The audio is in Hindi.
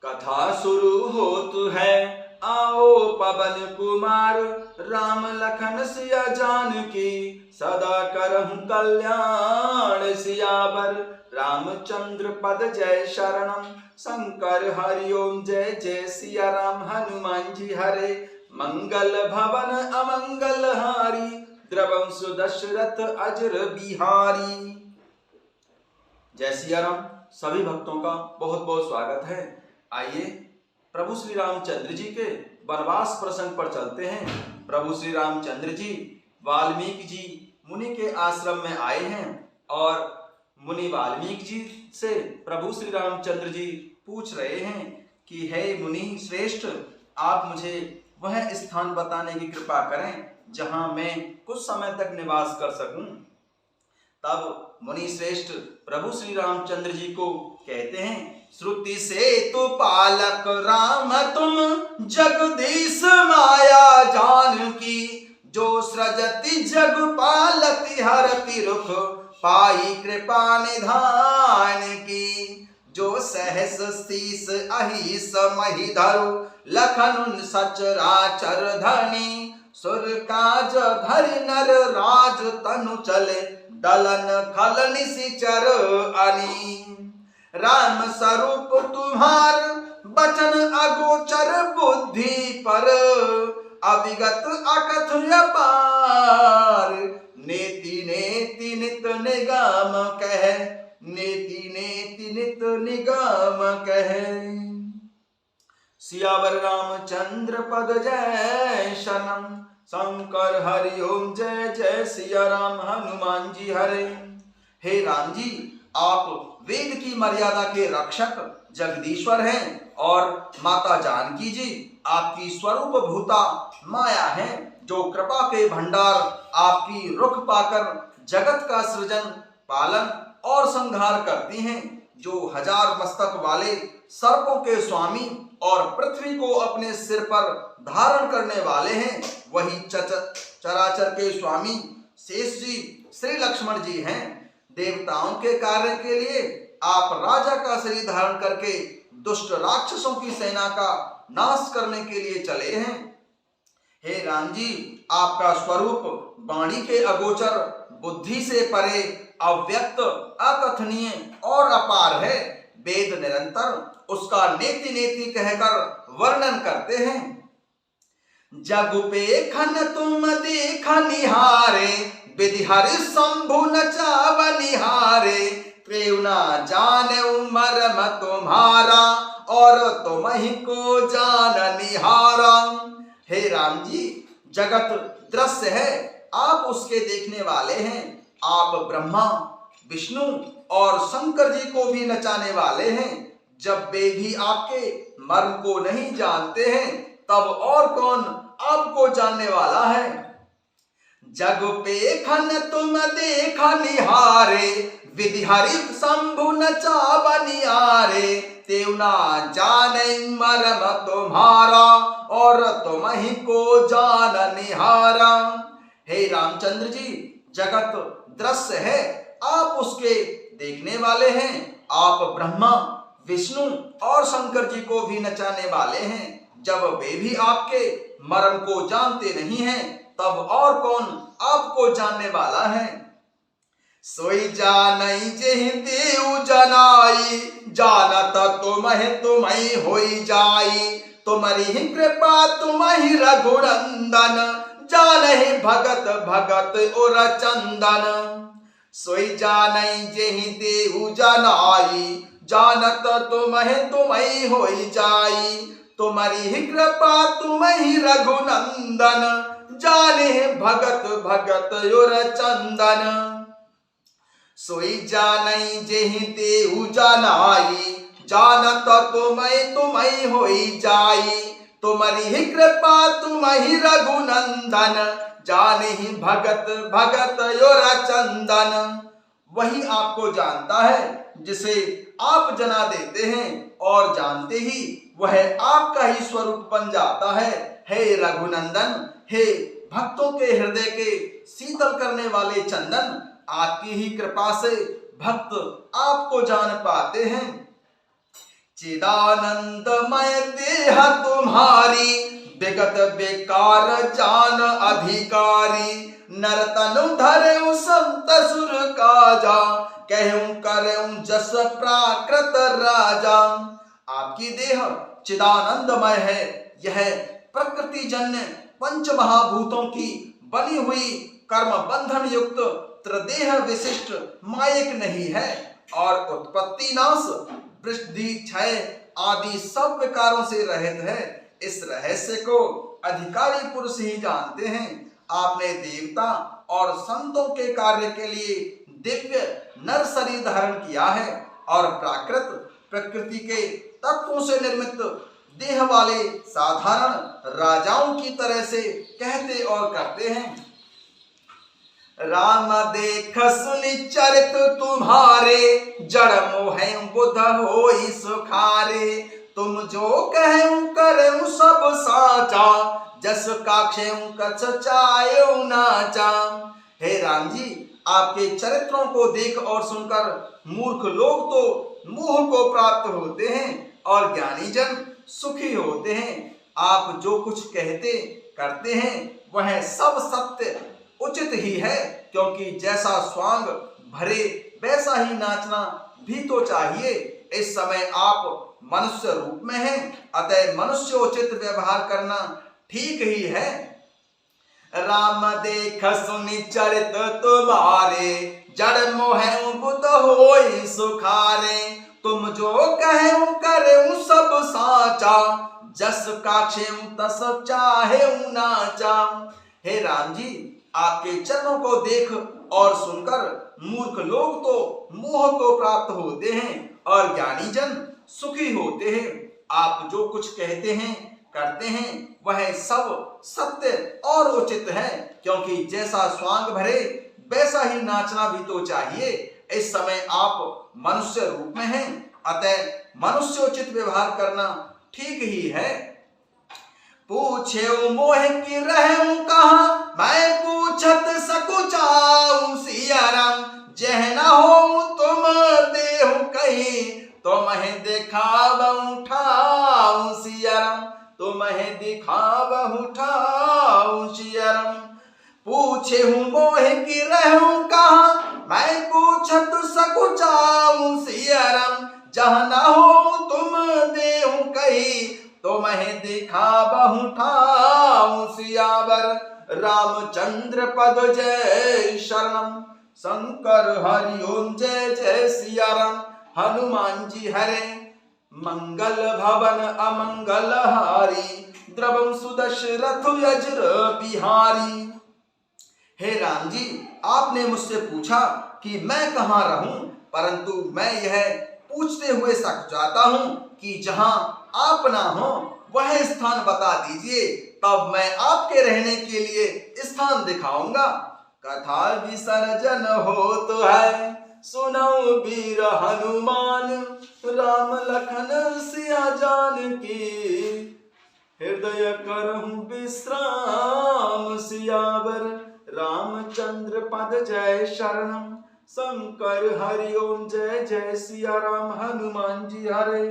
कथा शुरू होत है, आओ पवन कुमार। राम लखन सिया जानकी, सदा करहु कल्याण सियावर। रामचंद्र पद जय शरणम, शंकर हरि ओम जय जय सिया राम। हनुमान जी हरे, मंगल भवन अमंगल हारी। द्रवंशु दशरथ अजर बिहारी। जय सिया राम। सभी भक्तों का बहुत बहुत स्वागत है। आइए प्रभु श्री रामचंद्र जी के वनवास प्रसंग पर चलते हैं। प्रभु श्री रामचंद्र जी वाल्मीकि जी मुनि के आश्रम में आए हैं और मुनि वाल्मीकि जी से प्रभु श्री रामचंद्र जी पूछ रहे हैं कि हे मुनि श्रेष्ठ, आप मुझे वह स्थान बताने की कृपा करें जहां मैं कुछ समय तक निवास कर सकूं। तब मुनि श्रेष्ठ प्रभु श्री रामचंद्र जी को कहते हैं, श्रुति से तो पालक राम तुम, जगदीश माया जानकी। जो सृजति जग पालति हरति रुख, पाई कृपा निधान की। जो सहस शीस अहिस मही धरु, लखन सचराचर धनी। सुर काज धरि नर राज तनु चले, दलन खल निशिचर अनी। राम स्वरूप तुम्हार बचन अगोचर बुद्धि पर, अविगत अकथ्य पार। नेति नेति नित निगम कह, नेति नेति नित निगम कह। सियावर रामचंद्र पद जय शरणम, शंकर हरि ओम जय जय सिया राम। हनुमान जी हरे। हे राम जी, आप वेद की मर्यादा के रक्षक जगदीश्वर हैं और माता जानकी जी आपकी स्वरूप भूता माया हैं, जो कृपा के भंडार आपकी रुख पाकर जगत का सृजन पालन और संहार करती हैं। जो हजार मस्तक वाले सर्पों के स्वामी और पृथ्वी को अपने सिर पर धारण करने वाले हैं, वही चराचर के स्वामी शेष जी श्री लक्ष्मण जी हैं। देवताओं के कार्य के लिए आप राजा का शरीर धारण करके दुष्ट राक्षसों की सेना का नाश करने के लिए चले हैं। हे राम जी, आपका स्वरूप वाणी के अगोचर, बुद्धि से परे, अव्यक्त, अकथनीय और अपार है। वेद निरंतर उसका नेति नेति कहकर वर्णन करते हैं। जग पे खन तुम देख निहारे, विधि हरि शंभु नचा बनिहारे। त्रेव न जाने मर्म तुम्हारा, और तुम ही को जान निहारा। हे राम जी, जगत दृश्य है, आप उसके देखने वाले हैं। आप ब्रह्मा, विष्णु और शंकर जी को भी नचाने वाले हैं। जब वे भी आपके मर्म को नहीं जानते हैं, तब और कौन आपको जानने वाला है। जग पे खन तुम देखा निहारे, विधि हरि शंभु नचा बनिहारे। तेव ना जाने मर्म तुम्हारा, और तुम ही को जान निहारा। हे रामचंद्र जी, जगत दृश्य है, आप उसके देखने वाले हैं। आप ब्रह्मा, विष्णु और शंकर जी को भी नचाने वाले हैं। जब वे भी आपके मर्म को जानते नहीं हैं, तब और कौन आपको जानने वाला है। सोई जानई जेहि देव जनाई, जानत तुम्हि होई जाई। तुम्हारी ही कृपा तुम्हि रघुनंदन, जानहि भगत भगत और चंदन। सोई जानई जेहि देव जनाई, जानत तुम्हि होई जाई। तुम्हारी ही कृपा तुम्हि रघुनंदन, जाने भगत भगत और चंदन। सोई जानई जेहि देहु जनाई, जानत तुम्हि होई जाई। तुम्हारी ही कृपा तुम्हि रघुनंदन, जाने भगत भगत और चंदन। वही आपको जानता है जिसे आप जना देते हैं, और जानते ही वह आपका ही स्वरूप बन जाता है। हे रघुनंदन, हे भक्तों के हृदय के शीतल करने वाले चंदन, आपकी ही कृपा से भक्त आपको जान पाते हैं। चिदानंदमय देह तुम्हारी, विगत बेकार जान अधिकारी। नरतनु धरेउ संत सुर काजा, कहूं करूं जस प्राकृत राजा। आपकी देह चिदानंदमय है, यह प्रकृति जन्य पंच महाभूतों की बनी हुई कर्म बंधन युक्त त्रिदेह विशिष्ट मायिक नहीं है और उत्पत्ति नाश वृद्धि क्षय आदि सब विकारों से रहित है। इस रहस्य को अधिकारी पुरुष ही जानते हैं। आपने देवता और संतों के कार्य के लिए दिव्य नर शरीर धारण किया है और प्राकृत प्रकृति के तत्वों से निर्मित देह वाले साधारण राजाओं की तरह से कहते और करते हैं। राम देख सुनि चरित तुम्हारे, जड़ मोह बुध होई सुखारे। तुम जो कहूं करूं सब साचा, जस काक्षें कछ चायो नाचा। हे राम जी, आपके चरित्रों को देख और सुनकर मूर्ख लोग तो मोह को प्राप्त होते हैं और ज्ञानी जन सुखी होते हैं। आप जो कुछ कहते करते हैं वह सब सत्य उचित ही है, क्योंकि जैसा स्वांग भरे वैसा ही नाचना भी तो चाहिए। इस समय आप मनुष्य रूप में हैं, अतः मनुष्य उचित व्यवहार करना ठीक ही है। राम देख सुनि चरित तुम्हारे, जड़ मोह बुध होई सुखारे। तुम जो कहूं करूं सब साचा, जस काक्षें तस चाहेउ नाचा। हे राम जी, आपके चरणों को देख और सुनकर मूर्ख लोग तो मोह को प्राप्त होते हैं और ज्ञानी जन सुखी होते हैं। आप जो कुछ कहते हैं करते हैं वह सब सत्य और उचित है, क्योंकि जैसा स्वांग भरे वैसा ही नाचना भी तो चाहिए। इस समय आप मनुष्य रूप में हैं, अतः मनुष्योचित व्यवहार करना ठीक ही है। पूछे मोह की रहूं कहाँ, मैं पूछत सकुचाऊं सिया राम। जह न हो तुम देहु कहीं, तुम्हें दिखावहु ठाऊं सिया राम। तुम्हें दिखावहु ठाऊं सिया राम। पूछे मोह की रहूं कहाँ, मैं पूछत सकुचाऊं सिया राम। जह न हो तुम देहु कहीं, तुम्हें दिखावहु ठाऊं सियावर। रामचंद्र पद जय शरणम, शंकर हरि ओम जय जय सिया राम। हनुमान जी हरे मंगल भवन अमंगल हारी, द्रवम सुदशरथ यज्र बिहारी। हे राम जी, आपने मुझसे पूछा कि मैं कहाँ रहूं, परंतु मैं यह पूछते हुए सक जाता हूं कि जहां आप ना हो वह स्थान बता दीजिए, तब मैं आपके रहने के लिए स्थान दिखाऊंगा। कथा विसर्जन हो तो है, सुनो वीर हनुमान। राम लखन सिया जान की, हृदय करहु विश्राम सियावर। रामचंद्र पद जय शरणम, शंकर हरि ओम जय जय सिया राम। हनुमान जी हरे।